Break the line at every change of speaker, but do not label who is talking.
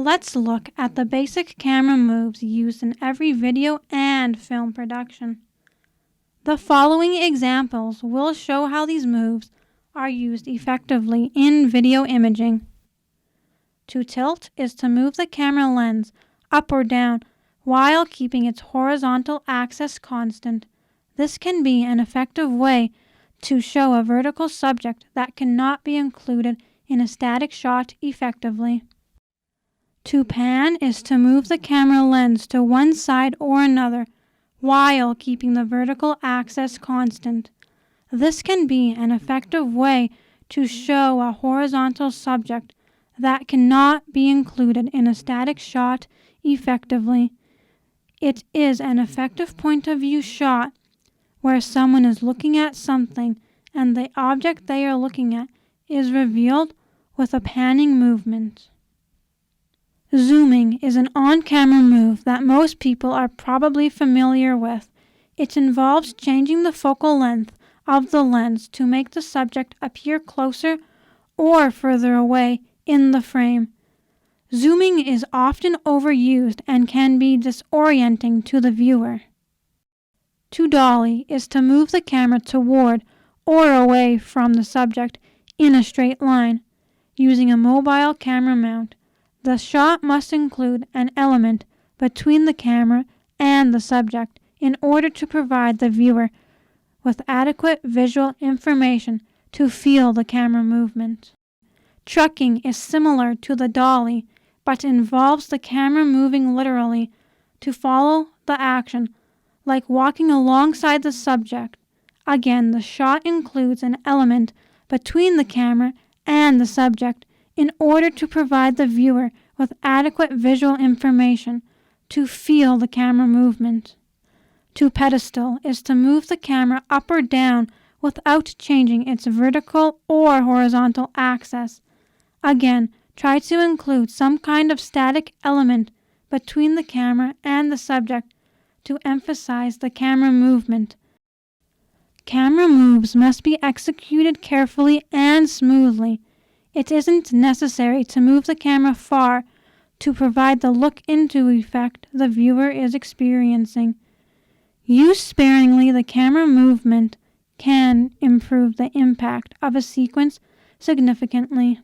Let's look at the basic camera moves used in every video and film production. The following examples will show how these moves are used effectively in video imaging. To tilt is to move the camera lens up or down while keeping its horizontal axis constant. This can be an effective way to show a vertical subject that cannot be included in a static shot effectively. To pan is to move the camera lens to one side or another while keeping the vertical axis constant. This can be an effective way to show a horizontal subject that cannot be included in a static shot effectively. It is an effective point of view shot where someone is looking at something and the object they are looking at is revealed with a panning movement. Zooming is an on-camera move that most people are probably familiar with. It involves changing the focal length of the lens to make the subject appear closer or further away in the frame. Zooming is often overused and can be disorienting to the viewer. To dolly is to move the camera toward or away from the subject in a straight line, using a mobile camera mount. The shot must include an element between the camera and the subject in order to provide the viewer with adequate visual information to feel the camera movement. Trucking is similar to the dolly, but involves the camera moving literally to follow the action, like walking alongside the subject. Again, the shot includes an element between the camera and the subject in order to provide the viewer with adequate visual information to feel the camera movement. To pedestal is to move the camera up or down without changing its vertical or horizontal axis. Again, try to include some kind of static element between the camera and the subject to emphasize the camera movement. Camera moves must be executed carefully and smoothly. It isn't necessary to move the camera far to provide the look-into effect the viewer is experiencing. Use sparingly the camera movement can improve the impact of a sequence significantly.